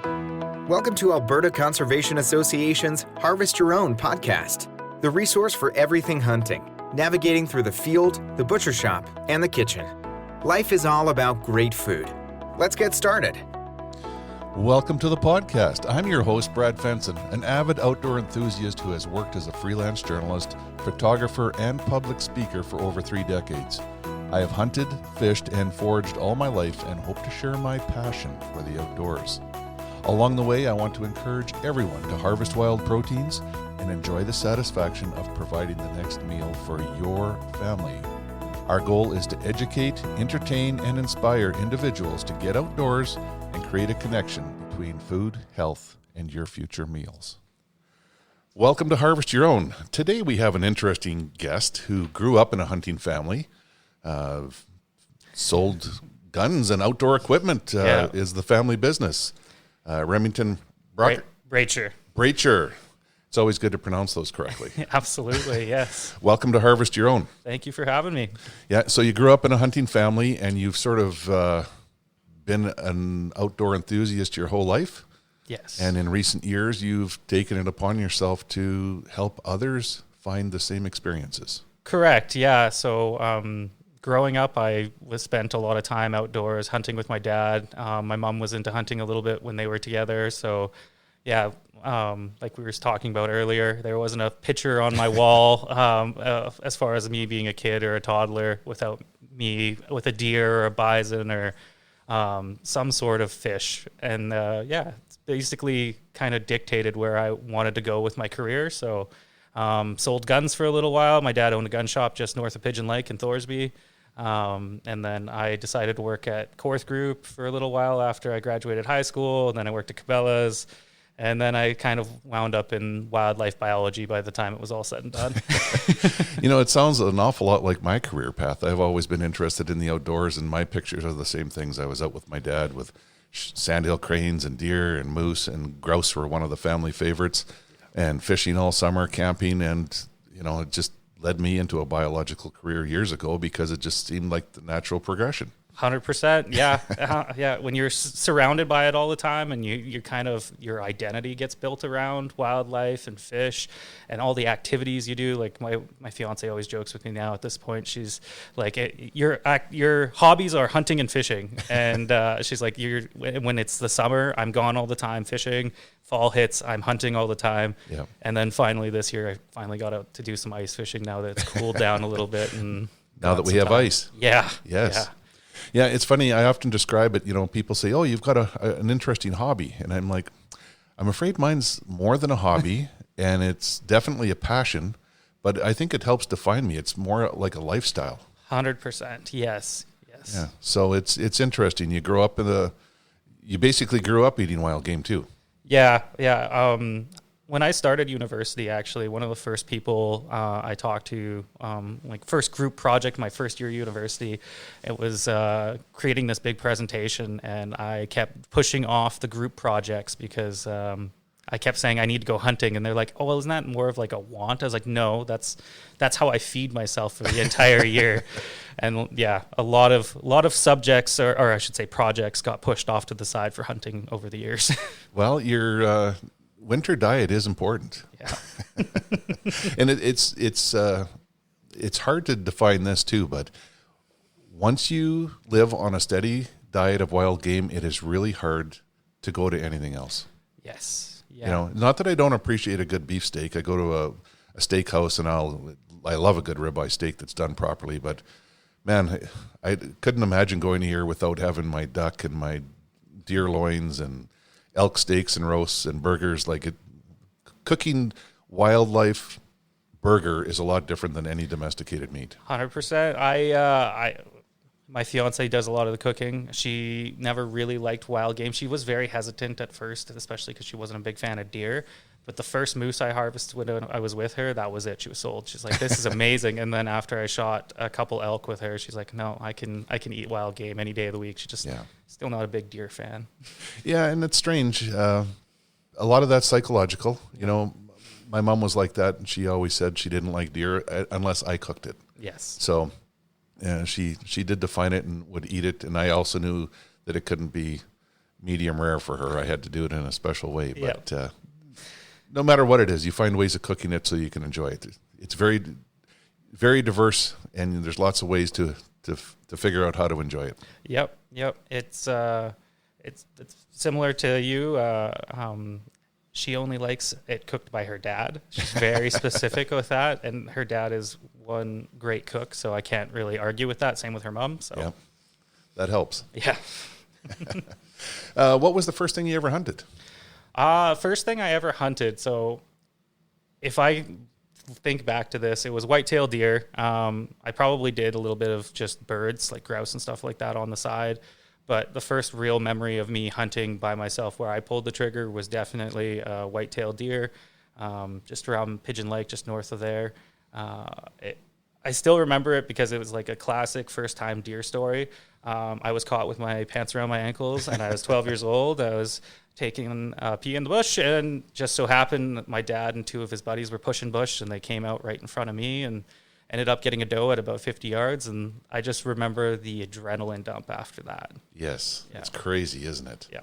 Welcome to Alberta Conservation Association's Harvest Your Own podcast, the resource for everything hunting, navigating through the field, the butcher shop, and the kitchen. Life is all about great food. Let's get started. Welcome to the podcast. I'm your host, Brad Fenson, an avid outdoor enthusiast who has worked as a freelance journalist, photographer, and public speaker for over 3 decades. I have hunted, fished, and foraged all my life and hope to share my passion for the outdoors. Along the way, I want to encourage everyone to harvest wild proteins and enjoy the satisfaction of providing the next meal for your family. Our goal is to educate, entertain, and inspire individuals to get outdoors and create a connection between food, health, and your future meals. Welcome to Harvest Your Own. Today we have an interesting guest who grew up in a hunting family, sold guns and outdoor equipment, is the family business. Remington Bracher. Bracher. It's always good to pronounce those correctly. Absolutely, yes. Welcome to Harvest Your Own. Thank you for having me. Yeah, so you grew up in a hunting family and you've sort of been an outdoor enthusiast your whole life. Yes. And in recent years, you've taken it upon yourself to help others find the same experiences. Correct, yeah. So growing up, I spent a lot of time outdoors hunting with my dad. My mom was into hunting a little bit when they were together. So, yeah, like we were talking about earlier, there wasn't a picture on my wall as far as me being a kid or a toddler without me with a deer or a bison or some sort of fish. And, it's basically kind of dictated where I wanted to go with my career. So sold guns for a little while. My dad owned a gun shop just north of Pigeon Lake in Thorsby. And then I decided to work at Korth Group for a little while after I graduated high school. And then I worked at Cabela's. And then I kind of wound up in wildlife biology by the time it was all said and done. You know, it sounds an awful lot like my career path. I've always been interested in the outdoors, and my pictures are the same things. I was out with my dad with sandhill cranes and deer and moose, and grouse were one of the family favorites, and fishing all summer, camping, and, you know, it just led me into a biological career years ago because it just seemed like the natural progression. 100%. Yeah. Yeah. When you're surrounded by it all the time and you kind of, your identity gets built around wildlife and fish and all the activities you do. Like my fiance always jokes with me now at this point. She's like, your hobbies are hunting and fishing. And she's like, when it's the summer, I'm gone all the time fishing. Fall hits, I'm hunting all the time. Yeah. And then finally this year, I finally got out to do some ice fishing now that it's cooled down a little bit. And now that we have ice. Yeah. Yes. Yeah. Yeah, it's funny. I often describe it, you know, people say, oh, you've got an interesting hobby. And I'm like, I'm afraid mine's more than a hobby, and it's definitely a passion, but I think it helps define me. It's more like a lifestyle. 100%. Yes. Yeah. So it's interesting. You basically grew up eating wild game too. Yeah. When I started university, actually, one of the first people I talked to, first group project, my first year of university, it was creating this big presentation, and I kept pushing off the group projects because I kept saying I need to go hunting, and they're like, "Oh, well, isn't that more of like a want?" I was like, "No, that's how I feed myself for the entire year." And yeah, a lot of subjects, or I should say projects, got pushed off to the side for hunting over the years. Well, your winter diet is important. Yeah. And it's hard to define this too, but once you live on a steady diet of wild game, it is really hard to go to anything else. Yes. Yeah. You know, not that I don't appreciate a good beef steak. I go to a steakhouse and I love a good ribeye steak that's done properly, but man, I couldn't imagine going here without having my duck and my deer loins and elk steaks and roasts and burgers. Cooking wildlife burger is a lot different than any domesticated meat. 100%. My fiance does a lot of the cooking. She never really liked wild game. She was very hesitant at first, especially because she wasn't a big fan of deer. But the first moose I harvested when I was with her, that was it. She was sold. She's like, "This is amazing." And then after I shot a couple elk with her, she's like, "No, I can eat wild game any day of the week." She just still not a big deer fan. Yeah, and it's strange. A lot of that's psychological. You know, my mom was like that, and she always said she didn't like deer unless I cooked it. Yes. So she did define it and would eat it, and I also knew that it couldn't be medium rare for her. I had to do it in a special way. Yep. But no matter what it is, you find ways of cooking it so you can enjoy it. It's very, very diverse, and there's lots of ways to figure out how to enjoy it. Yep. It's similar to you. She only likes it cooked by her dad. She's very specific with that, and her dad is one great cook, so I can't really argue with that. Same with her mom. So yeah, that helps. Yeah. What was the first thing you ever hunted? First thing I ever hunted. So if I think back to this, it was whitetail deer. I probably did a little bit of just birds, like grouse and stuff like that on the side. But the first real memory of me hunting by myself where I pulled the trigger was definitely whitetail deer, just around Pigeon Lake, just north of there. I still remember it because it was like a classic first-time deer story. I was caught with my pants around my ankles, and I was 12 years old. I was taking a pee in the bush, and just so happened that my dad and two of his buddies were pushing bush, and they came out right in front of me and ended up getting a doe at about 50 yards. And I just remember the adrenaline dump after that. Yes. Yeah. It's crazy, isn't it? Yeah.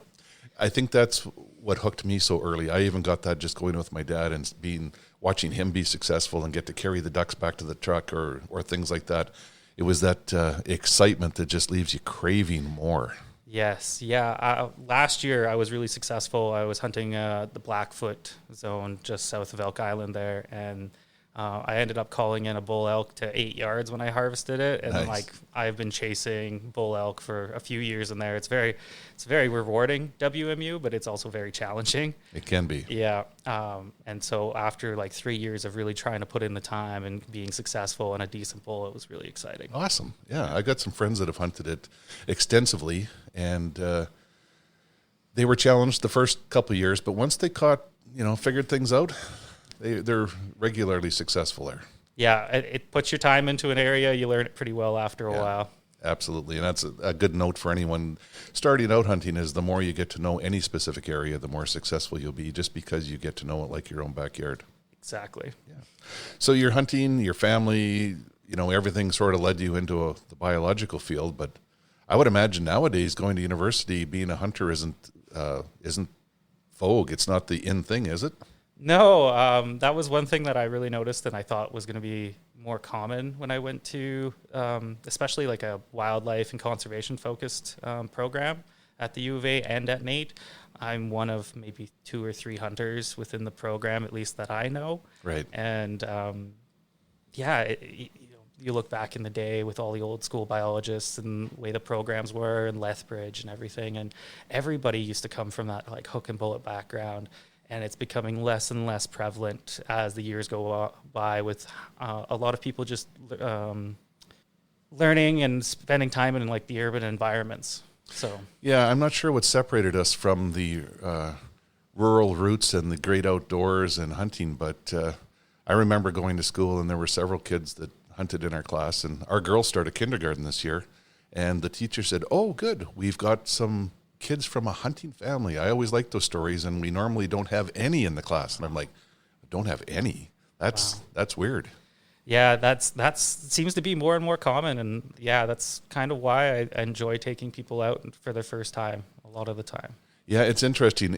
I think that's what hooked me so early. I even got that just going with my dad and watching him be successful and get to carry the ducks back to the truck or things like that. It was that excitement that just leaves you craving more. Yes. Yeah. Last year I was really successful. I was hunting the Blackfoot zone just south of Elk Island there, and I ended up calling in a bull elk to 8 yards when I harvested it. And Nice. I've been chasing bull elk for a few years in there. It's very rewarding WMU, but it's also very challenging. It can be. Yeah. And so after like 3 years of really trying to put in the time and being successful and a decent bull, it was really exciting. Awesome. Yeah. I got some friends that have hunted it extensively, and they were challenged the first couple of years, but once they figured things out, they're regularly successful there. Yeah. It puts your time into an area. You learn it pretty well after a while. Absolutely. And that's a good note for anyone starting out hunting is the more you get to know any specific area, the more successful you'll be, just because you get to know it like your own backyard. Exactly. Yeah. So you're hunting, your family, everything sort of led you into the biological field, but I would imagine nowadays going to university, being a hunter isn't vogue. It's not the in thing, is it? No, that was one thing that I really noticed and I thought was going to be more common when I went to, especially like a wildlife and conservation focused program at the U of A and at NAIT. I'm one of maybe 2 or 3 hunters within the program, at least that I know. Right. And you look back in the day with all the old school biologists and the way the programs were and Lethbridge and everything, and everybody used to come from that like hook and bullet background. And it's becoming less and less prevalent as the years go by, with a lot of people just learning and spending time in like the urban environments. So yeah, I'm not sure what separated us from the rural roots and the great outdoors and hunting, but I remember going to school and there were several kids that hunted in our class, and our girls started kindergarten this year, and the teacher said, "Oh, good, we've got some kids from a hunting family. I always like those stories, and we normally don't have any in the class." And I'm like, "Don't have any? That's weird." Yeah, that seems to be more and more common, and yeah, that's kind of why I enjoy taking people out for their first time a lot of the time. Yeah, it's interesting.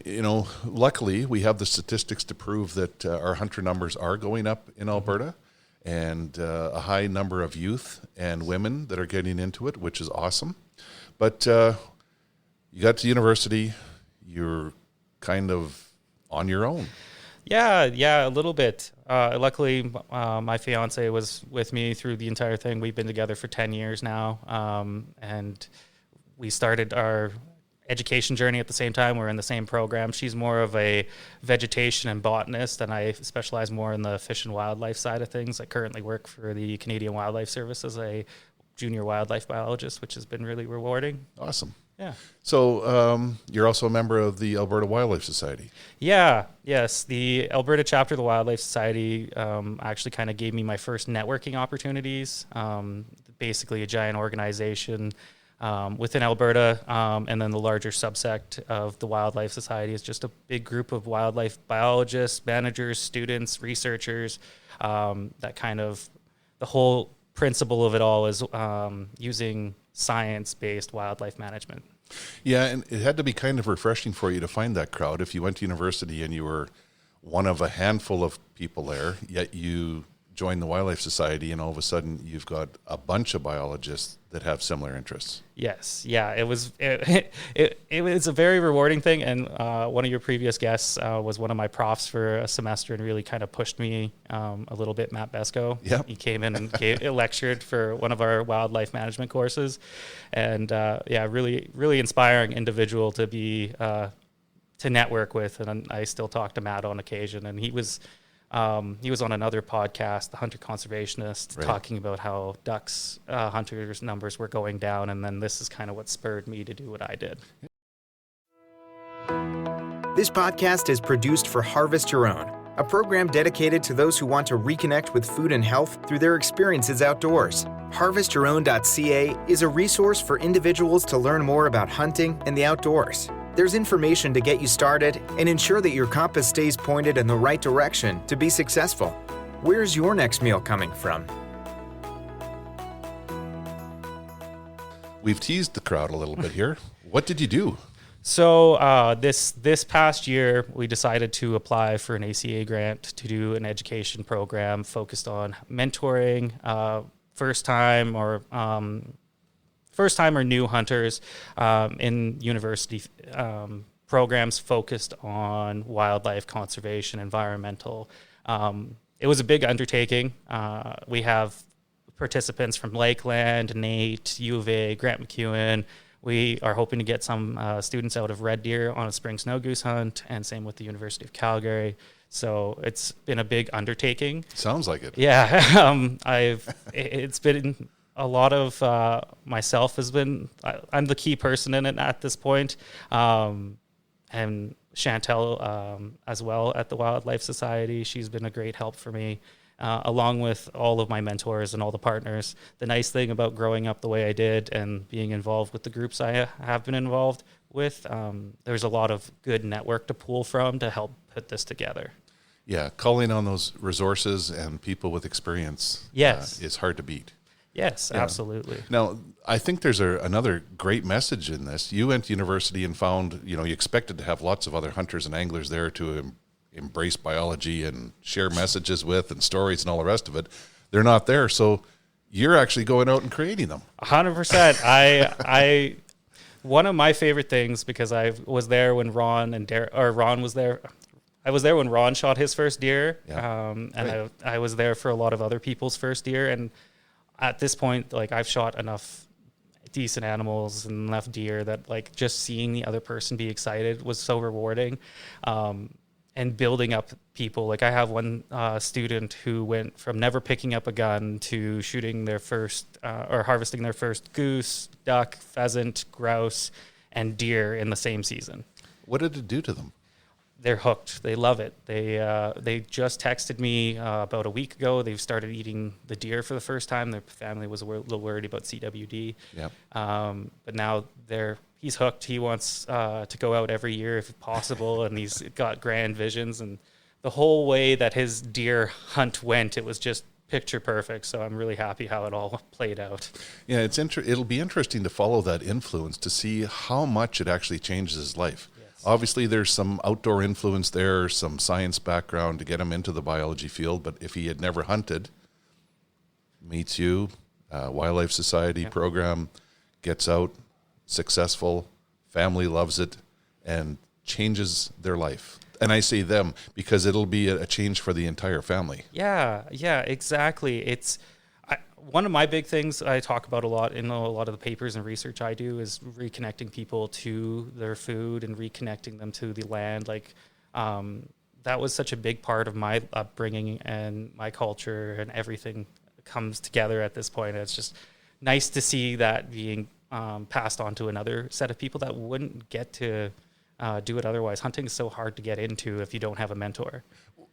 Luckily, we have the statistics to prove that our hunter numbers are going up in Alberta, and a high number of youth and women that are getting into it, which is awesome. But you got to university, you're kind of on your own. Yeah, a little bit. Luckily, my fiance was with me through the entire thing. We've been together for 10 years now, and we started our education journey at the same time. We're in the same program. She's more of a vegetation and botanist, and I specialize more in the fish and wildlife side of things. I currently work for the Canadian Wildlife Service as a junior wildlife biologist, which has been really rewarding. Awesome. Yeah. So you're also a member of the Alberta Wildlife Society. Yes. The Alberta chapter of the Wildlife Society actually kind of gave me my first networking opportunities. Basically a giant organization within Alberta, and then the larger subsect of the Wildlife Society is just a big group of wildlife biologists, managers, students, researchers, that kind of the whole principle of it all is using science-based wildlife management. Yeah, and it had to be kind of refreshing for you to find that crowd. If you went to university and you were one of a handful of people there, yet you join the Wildlife Society, and all of a sudden you've got a bunch of biologists that have similar interests. Yes, yeah, it was a very rewarding thing, and one of your previous guests was one of my profs for a semester and really kind of pushed me a little bit, Matt Besco. Yep. He came in and lectured for one of our wildlife management courses, and really inspiring individual to be to network with, and I still talk to Matt on occasion, and he was on another podcast, The Hunter Conservationist, right, talking about how ducks hunters numbers were going down, and then this is kind of what spurred me to do what I did. This podcast is produced for Harvest Your Own, a program dedicated to those who want to reconnect with food and health through their experiences outdoors. HarvestYourOwn.ca is a resource for individuals to learn more about hunting and the outdoors. There's information to get you started and ensure that your compass stays pointed in the right direction to be successful. Where's your next meal coming from? We've teased the crowd a little bit here. What did you do? So this past year, we decided to apply for an ACA grant to do an education program focused on mentoring first time or new hunters in university programs focused on wildlife conservation, environmental. It was a big undertaking. We have participants from Lakeland, Nate, U of A, Grant MacEwan. We are hoping to get some students out of Red Deer on a spring snow goose hunt, and same with the University of Calgary. So it's been a big undertaking. Sounds like it. Yeah, it's been a lot of myself has been. I'm the key person in it at this point, and Chantel as well at the Wildlife Society. She's been a great help for me. Along with all of my mentors and all the partners. The nice thing about growing up the way I did and being involved with the groups I have been involved with, there's a lot of good network to pull from to help put this together. Yeah, calling on those resources and people with experience is hard to beat. Yes, yeah. Absolutely. Now, I think there's another great message in this. You went to university and found, you expected to have lots of other hunters and anglers there to embrace biology and share messages with and stories and all the rest of it. They're not there. So you're actually going out and creating them. 100%. I one of my favorite things, because I was there when Ron was there. I was there when Ron shot his first deer. Yeah. And I was there for a lot of other people's first deer. And at this point, like, I've shot enough decent animals and enough deer that, like, just seeing the other person be excited was so rewarding. And building up people. Like, I have one student who went from never picking up a gun to shooting their first or harvesting their first goose, duck, pheasant, grouse, and deer in the same season. What did it do to them? They're hooked. They love it. They just texted me about a week ago. They've started eating the deer for the first time. Their family was a little worried about CWD. Yep. But now he's hooked. He wants to go out every year if possible, and he's got grand visions. And the whole way that his deer hunt went, it was just picture perfect. So I'm really happy how it all played out. Yeah, it'll be interesting to follow that influence to see how much it actually changes his life. Obviously, there's some outdoor influence there, some science background to get him into the biology field. But if he had never hunted, meets you, Wildlife Society program, gets out, successful, family loves it, and changes their life. And I say them because it'll be a change for the entire family. Yeah, exactly. It's one of my big things I talk about a lot in a lot of the papers and research I do is reconnecting people to their food and reconnecting them to the land. Like, that was such a big part of my upbringing and my culture, and everything comes together at this point. It's just nice to see that being passed on to another set of people that wouldn't get to do it otherwise. Hunting is so hard to get into if you don't have a mentor.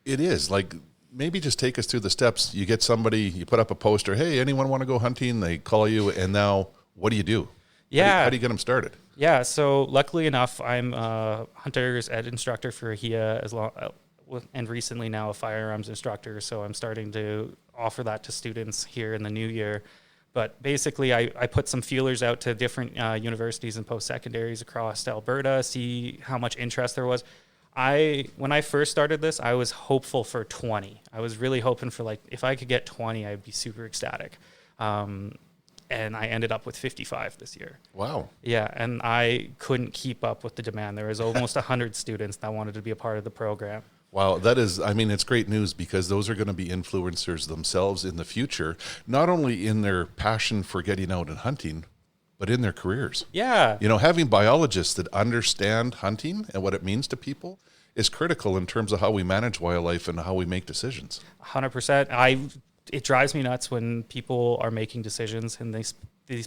It is. Like, maybe just take us through the steps. You get somebody, you put up a poster, hey, anyone want to go hunting? They call you, and now what do you do? Yeah. How do you get them started? Yeah, so luckily enough, I'm a hunter's ed instructor for AHIA and recently now a firearms instructor, so I'm starting to offer that to students here in the new year. But basically, I put some feelers out to different universities and post-secondaries across Alberta, see how much interest there was. When I first started this, I was hopeful for 20. I was really hoping for, like, if I could get 20, I'd be super ecstatic. And I ended up with 55 this year. Wow. Yeah, and I couldn't keep up with the demand. There was almost 100 students that wanted to be a part of the program. Wow, that is, I mean, it's great news because those are going to be influencers themselves in the future, not only in their passion for getting out and hunting, but in their careers. Yeah. You know, having biologists that understand hunting and what it means to people is critical in terms of how we manage wildlife and how we make decisions. 100%. It drives me nuts when people are making decisions in these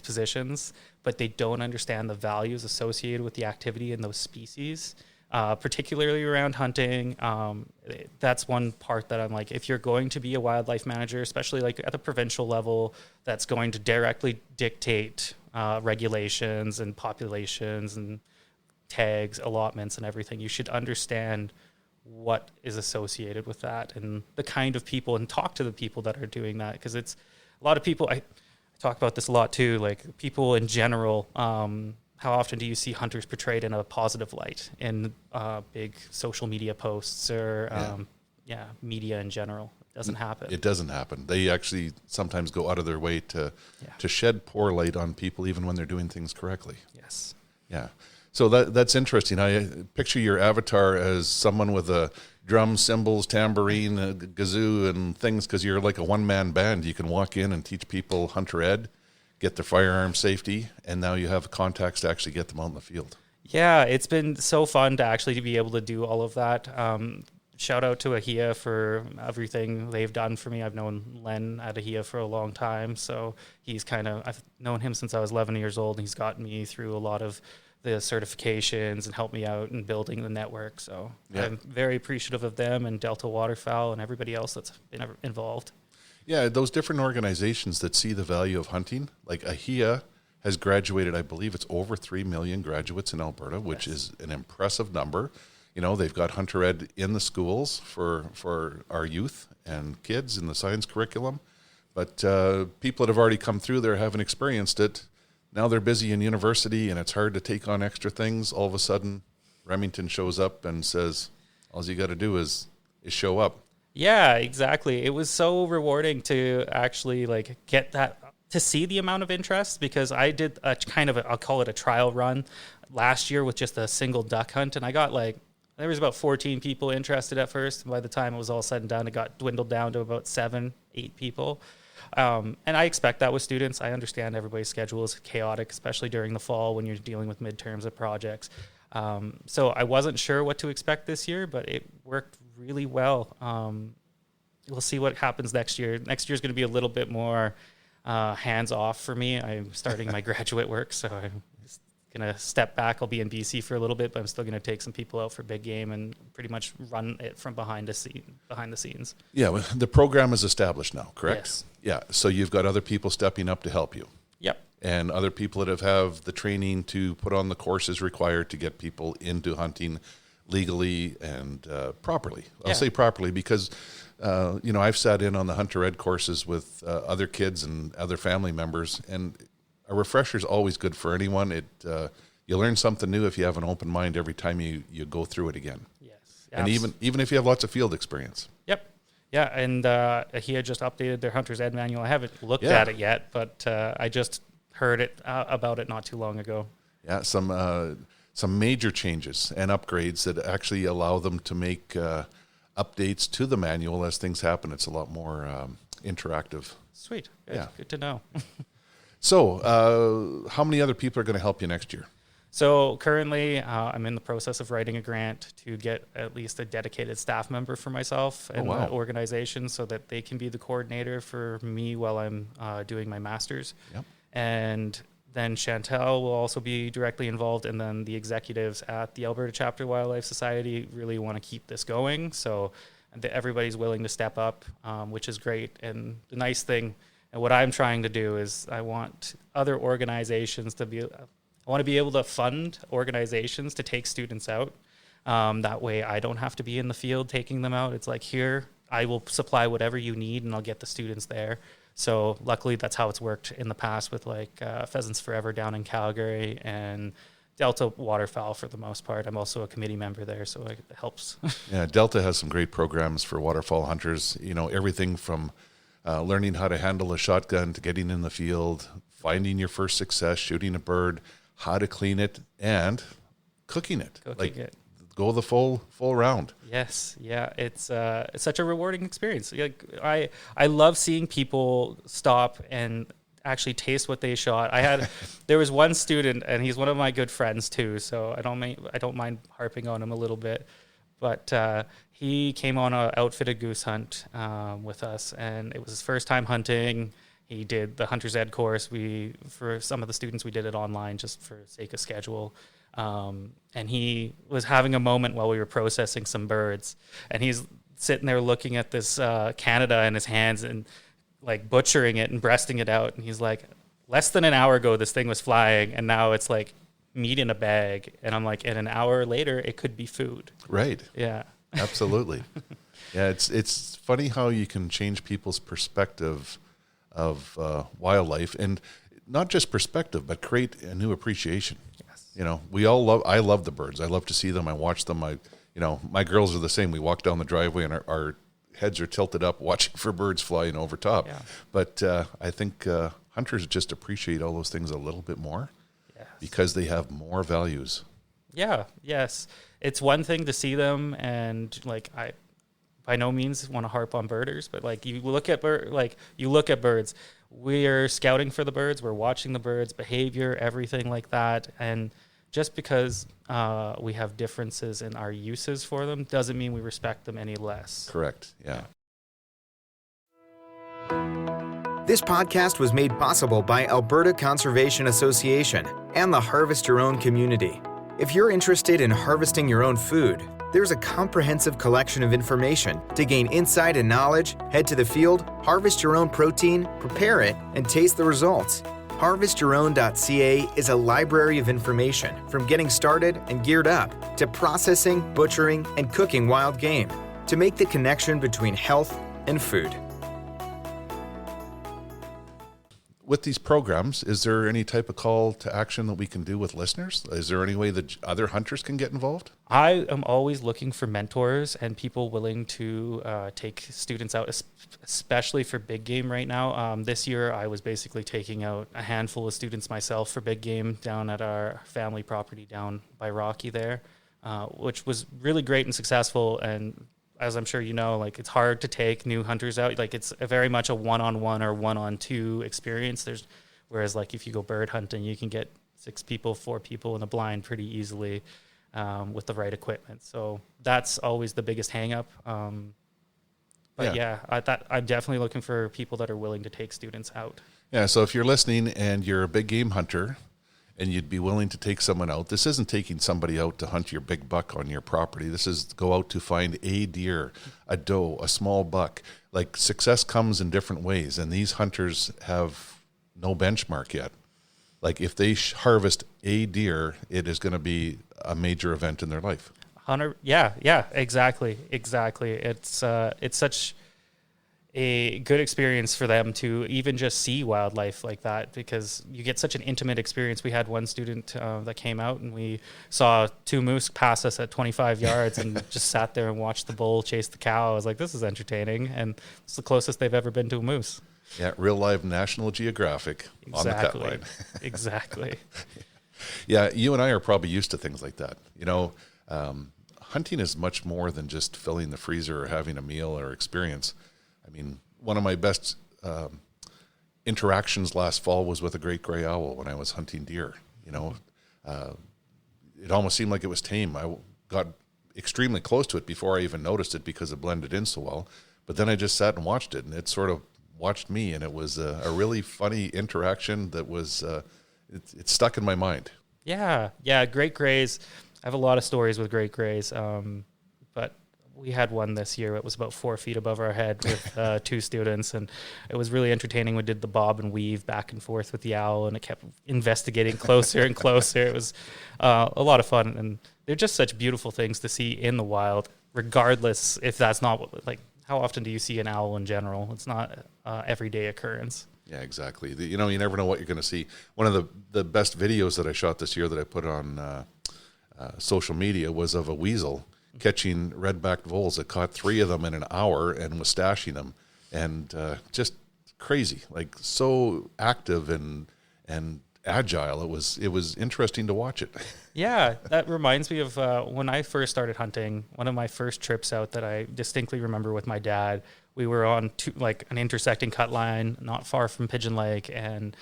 positions, but they don't understand the values associated with the activity in those species. Particularly around hunting. That's one part that I'm like, if you're going to be a wildlife manager, especially like at the provincial level, that's going to directly dictate regulations and populations and tags, allotments and everything, you should understand what is associated with that and the kind of people, and talk to the people that are doing that. Because it's a lot of people, I talk about this a lot too, like people in general, how often do you see hunters portrayed in a positive light in big social media posts or media in general? It doesn't happen. It doesn't happen. They actually sometimes go out of their way to shed poor light on people even when they're doing things correctly. Yes. Yeah. So that's interesting. I picture your avatar as someone with a drum, cymbals, tambourine, a kazoo, and things, because you're like a one-man band. You can walk in and teach people hunter ed, get their firearm safety, and now you have contacts to actually get them out in the field. Yeah, it's been so fun to actually be able to do all of that. Shout out to AHIA for everything they've done for me. I've known Len at AHIA for a long time, so I've known him since I was 11 years old, and he's gotten me through a lot of the certifications and helped me out in building the network. So I'm very appreciative of them and Delta Waterfowl and everybody else that's been involved. Yeah, those different organizations that see the value of hunting, like AHIA has graduated, I believe it's over 3 million graduates in Alberta, which is an impressive number. You know, they've got hunter ed in the schools for our youth and kids in the science curriculum. But people that have already come through there haven't experienced it. Now they're busy in university and it's hard to take on extra things. All of a sudden, Remington shows up and says, all you got to do is show up. Yeah, exactly. It was so rewarding to actually get that, to see the amount of interest, because I did I'll call it a trial run last year with just a single duck hunt. And I got there was about 14 people interested at first. And by the time it was all said and done, it got dwindled down to about 7-8 people. And I expect that with students. I understand everybody's schedule is chaotic, especially during the fall when you're dealing with midterms of projects. So I wasn't sure what to expect this year, but it worked really well. We'll see what happens next year. Next year is going to be a little bit more hands-off for me. I'm starting my graduate work, so I'm just going to step back. I'll be in BC for a little bit, but I'm still going to take some people out for big game and pretty much run it from behind the scenes. Yeah, well, the program is established now, correct? Yes. Yeah, so you've got other people stepping up to help you. Yep. And other people that have the training to put on the courses required to get people into hunting legally and properly. I'll say properly because, I've sat in on the hunter ed courses with other kids and other family members, and a refresher is always good for anyone. You learn something new if you have an open mind every time you go through it again. Yes. And even if you have lots of field experience. Yep. Yeah, and he had just updated their hunter's ed manual. I haven't looked at it yet, but I just heard about it not too long ago. Yeah, some major changes and upgrades that actually allow them to make updates to the manual as things happen. It's a lot more interactive. Sweet. Good to know. So, how many other people are going to help you next year? So currently, I'm in the process of writing a grant to get at least a dedicated staff member for myself and the organization so that they can be the coordinator for me while I'm doing my master's. Yep. And then Chantel will also be directly involved, and then the executives at the Alberta Chapter Wildlife Society really want to keep this going. So everybody's willing to step up, which is great. And the nice thing, and what I'm trying to do is I want other organizations to be... I want to be able to fund organizations to take students out. That way I don't have to be in the field taking them out. It's like, here, I will supply whatever you need and I'll get the students there. So luckily that's how it's worked in the past with like Pheasants Forever down in Calgary and Delta Waterfowl for the most part. I'm also a committee member there, so it helps. Yeah, Delta has some great programs for waterfowl hunters. You know, everything from learning how to handle a shotgun to getting in the field, finding your first success, shooting a bird, how to clean it, and cooking it. Go the full round. Yes, yeah, it's such a rewarding experience. Like I love seeing people stop and actually taste what they shot. There was one student, and he's one of my good friends too, so I don't mind harping on him a little bit. But he came on an outfitted goose hunt with us, and it was his first time hunting. He did the Hunter's Ed course. For some of the students, we did it online just for sake of schedule. And he was having a moment while we were processing some birds, and he's sitting there looking at this Canada in his hands and like butchering it and breasting it out. And he's like, less than an hour ago, this thing was flying, and now it's like meat in a bag. And I'm like, and an hour later, it could be food. Right. Yeah. Absolutely. Yeah. It's funny how you can change people's perspective of wildlife, and not just perspective, but create a new appreciation. Yes. You know, I love the birds. I love to see them. I watch them. My girls are the same. We walk down the driveway and our heads are tilted up watching for birds flying over top. Yeah. But I think hunters just appreciate all those things a little bit more. Yes. Because they have more values. Yeah. Yes. It's one thing to see them, and like I by no means want to harp on birders, but like you look at birds. We're scouting for the birds. We're watching the birds' behavior, everything like that. And just because we have differences in our uses for them doesn't mean we respect them any less. Correct. Yeah. This podcast was made possible by Alberta Conservation Association and the Harvest Your Own community. If you're interested in harvesting your own food, there's a comprehensive collection of information. To gain insight and knowledge, head to the field, harvest your own protein, prepare it, and taste the results. HarvestYourOwn.ca is a library of information from getting started and geared up to processing, butchering, and cooking wild game to make the connection between health and food. With these programs, is there any type of call to action that we can do with listeners? Is there any way that other hunters can get involved? I am always looking for mentors and people willing to take students out, especially for big game right now. This year, I was basically taking out a handful of students myself for big game down at our family property down by Rocky there, which was really great and successful. And as I'm sure you know, like it's hard to take new hunters out. Like it's very much a one-on-one or one-on-two experience. Whereas like if you go bird hunting, you can get 4 people in a blind pretty easily with the right equipment. So that's always the biggest hang-up. I'm definitely looking for people that are willing to take students out. Yeah, so if you're listening and you're a big game hunter and you'd be willing to take someone out, this isn't taking somebody out to hunt your big buck on your property. This is go out to find a deer, a doe, a small buck. Like success comes in different ways, and these hunters have no benchmark yet. Like if they harvest a deer, it is going to be a major event in their life. Exactly. It's such a good experience for them to even just see wildlife like that, because you get such an intimate experience. We had one student that came out and we saw 2 moose pass us at 25 yards and just sat there and watched the bull chase the cow. I was like, this is entertaining. And it's the closest they've ever been to a moose. Yeah, real live National Geographic on the cut line. Exactly. Yeah, you and I are probably used to things like that. You know, hunting is much more than just filling the freezer or having a meal or experience. I mean, one of my best interactions last fall was with a great gray owl when I was hunting deer. You know, it almost seemed like it was tame. I got extremely close to it before I even noticed it because it blended in so well. But then I just sat and watched it, and it sort of watched me, and it was a really funny interaction that was it stuck in my mind. Yeah, great grays. I have a lot of stories with great grays, but we had one this year. It was about 4 feet above our head with 2 students, and it was really entertaining. We did the bob and weave back and forth with the owl, and it kept investigating closer and closer. It was a lot of fun, and they're just such beautiful things to see in the wild, regardless if that's not like how often do you see an owl in general? It's not everyday occurrence. Yeah, exactly. You never know what you're going to see. One of the best videos that I shot this year that I put on social media was of a weasel catching red-backed voles that caught 3 of them in an hour and was stashing them, and just crazy, like so active and agile. It was interesting to watch it. Yeah, that reminds me of when I first started hunting. One of my first trips out that I distinctly remember with my dad, we were on an intersecting cut line not far from Pigeon Lake, and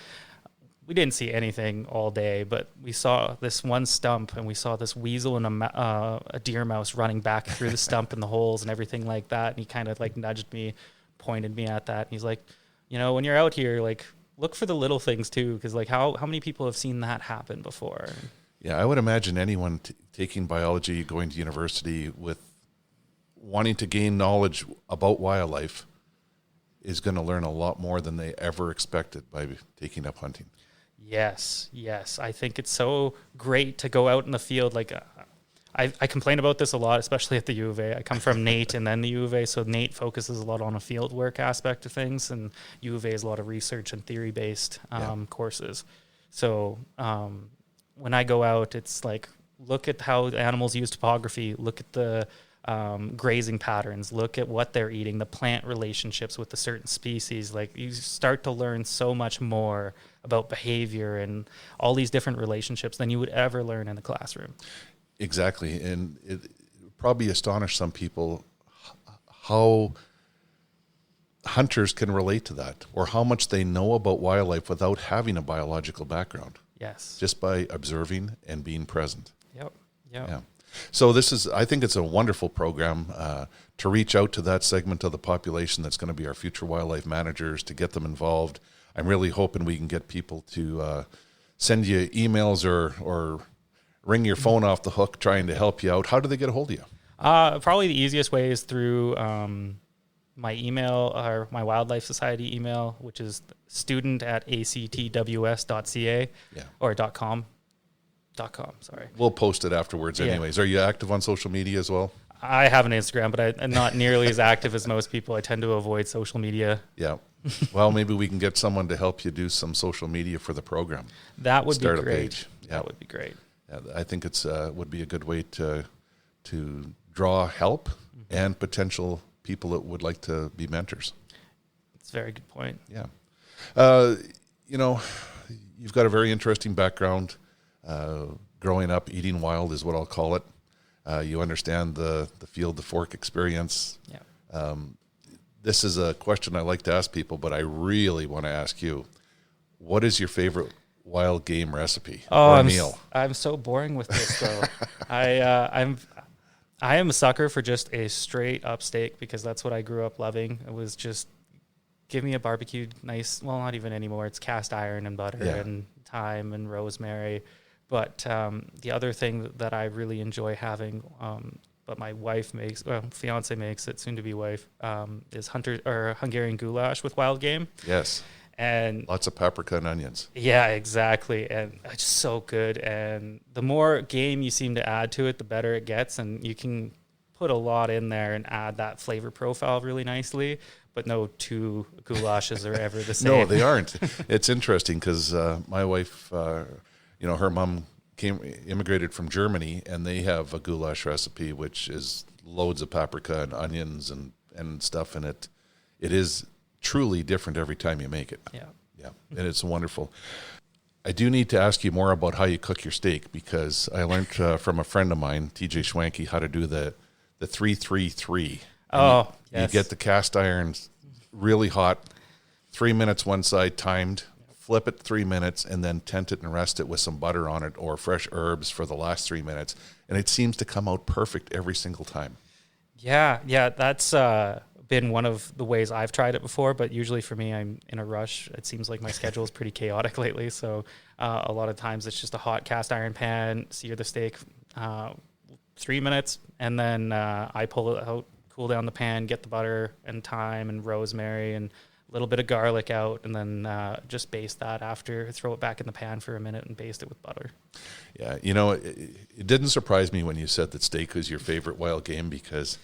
we didn't see anything all day, but we saw this one stump, and we saw this weasel and a deer mouse running back through the stump and the holes and everything like that. And he kind of like nudged me, pointed me at that, and he's like, when you're out here, like, look for the little things too, because like how many people have seen that happen before? Yeah, I would imagine anyone taking biology, going to university with wanting to gain knowledge about wildlife is going to learn a lot more than they ever expected by taking up hunting. Yes. I think it's so great to go out in the field. Like I complain about this a lot, especially at the U of A. I come from NATE and then the U of A, so NATE focuses a lot on a field work aspect of things, and U of A is a lot of research and theory-based courses. So when I go out, it's like, look at how the animals use topography, look at the grazing patterns, look at what they're eating, the plant relationships with the certain species. Like, you start to learn so much more about behavior and all these different relationships than you would ever learn in the classroom. Exactly. And it probably astonished some people how hunters can relate to that, or how much they know about wildlife without having a biological background. Yes. Just by observing and being present. Yep. Yeah. So I think it's a wonderful program to reach out to that segment of the population that's going to be our future wildlife managers, to get them involved. I'm really hoping we can get people to send you emails or ring your phone off the hook trying to help you out. How do they get a hold of you? Probably the easiest way is through my email, or my Wildlife Society email, which is student@actws.ca or .com. Sorry. We'll post it afterwards anyways. Are you active on social media as well? I have an Instagram, but I'm not nearly as active as most people. I tend to avoid social media. Yeah. Well, maybe we can get someone to help you do some social media for the program. That would Start be great. a page. Yeah. That would be great. Yeah, I think it's would be a good way to draw help and potential people that would like to be mentors. That's a very good point. Yeah. You've got a very interesting background. Growing up, eating wild is what I'll call it. You understand the field to fork experience. Yeah. This is a question I like to ask people, but I really want to ask you, what is your favorite wild game recipe or meal? I'm so boring with this, though. I am a sucker for just a straight up steak, because that's what I grew up loving. It was just, give me a barbecued nice, well, not even anymore. It's cast iron and butter and thyme and rosemary. But the other thing that I really enjoy having, but my wife makes, fiance makes it, soon to be wife, is Hungarian goulash with wild game. Yes. And lots of paprika and onions. Yeah, exactly. And it's so good. And the more game you seem to add to it, the better it gets. And you can put a lot in there and add that flavor profile really nicely. But no two goulashes are ever the same. No, they aren't. It's interesting because my wife, her mom immigrated from Germany, and they have a goulash recipe which is loads of paprika and onions and stuff in it. It is truly different every time you make it. Yeah, and it's wonderful. I do need to ask you more about how you cook your steak, because I learned from a friend of mine, TJ Schwanke, how to do the 3-3-3. Oh, you yes. get the cast iron really hot, 3 minutes one side timed, flip it 3 minutes, and then tent it and rest it with some butter on it or fresh herbs for the last 3 minutes. And it seems to come out perfect every single time. Yeah, that's been one of the ways I've tried it before, but usually for me, I'm in a rush. It seems like my schedule is pretty chaotic lately, so a lot of times it's just a hot cast iron pan, sear the steak 3 minutes, and then I pull it out, cool down the pan, get the butter and thyme and rosemary and a little bit of garlic out, and then just baste that after, throw it back in the pan for a minute and baste it with butter. Yeah, it didn't surprise me when you said that steak was your favorite wild game, because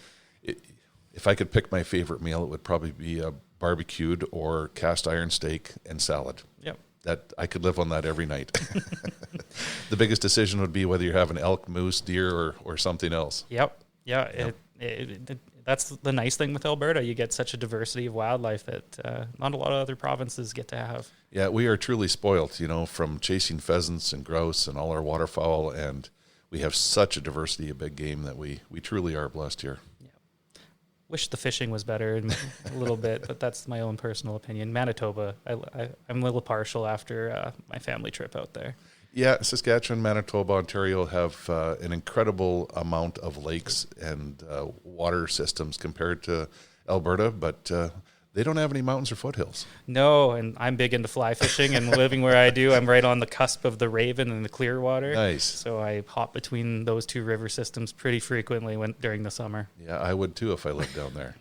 if I could pick my favorite meal, it would probably be a barbecued or cast iron steak and salad. Yep. That I could live on that every night. The biggest decision would be whether you're having elk, moose, deer, or something else. Yep. Yeah. Yep. That's the nice thing with Alberta. You get such a diversity of wildlife that not a lot of other provinces get to have. Yeah, we are truly spoiled, from chasing pheasants and grouse and all our waterfowl, and we have such a diversity of big game that we truly are blessed here. Wish the fishing was better a little bit, but that's my own personal opinion. Manitoba, I'm a little partial after my family trip out there. Yeah, Saskatchewan, Manitoba, Ontario have an incredible amount of lakes and water systems compared to Alberta, but they don't have any mountains or foothills. No, and I'm big into fly fishing, and living where I do, I'm right on the cusp of the Raven and the Clearwater. Nice. So I hop between those two river systems pretty frequently during the summer. Yeah, I would too if I lived down there.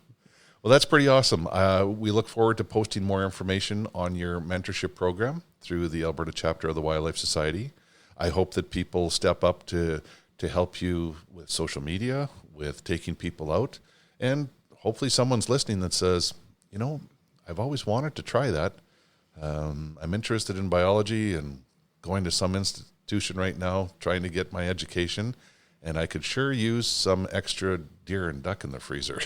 Well, that's pretty awesome. We look forward to posting more information on your mentorship program through the Alberta chapter of the Wildlife Society. I hope that people step up to help you with social media, with taking people out, and hopefully someone's listening that says, I've always wanted to try that. I'm interested in biology and going to some institution right now, trying to get my education, and I could sure use some extra deer and duck in the freezer.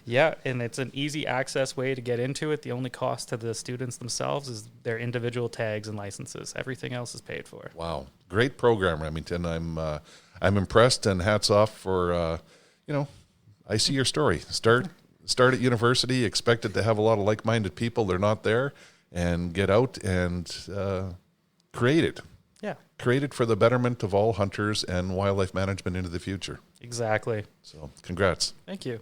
Yeah, and it's an easy access way to get into it. The only cost to the students themselves is their individual tags and licenses. Everything else is paid for. Wow, great program, Remington. I'm impressed, and hats off for I see your story. Start at university, expected to have a lot of like-minded people. They're not there, and get out and create it. Yeah, create it for the betterment of all hunters and wildlife management into the future. Exactly. So, congrats. Thank you.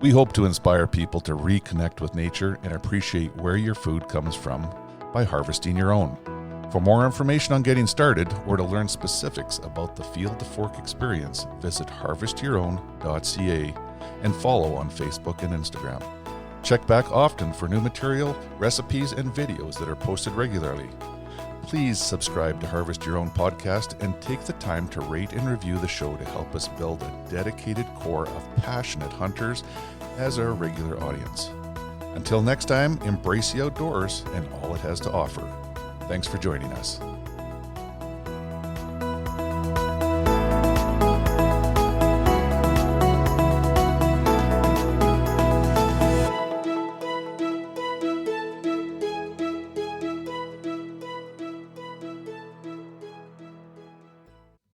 We hope to inspire people to reconnect with nature and appreciate where your food comes from by harvesting your own. For more information on getting started or to learn specifics about the Field to Fork experience, visit harvestyourown.ca and follow on Facebook and Instagram. Check back often for new material, recipes, and videos that are posted regularly. Please subscribe to Harvest Your Own podcast and take the time to rate and review the show to help us build a dedicated core of passionate hunters as our regular audience. Until next time, embrace the outdoors and all it has to offer. Thanks for joining us.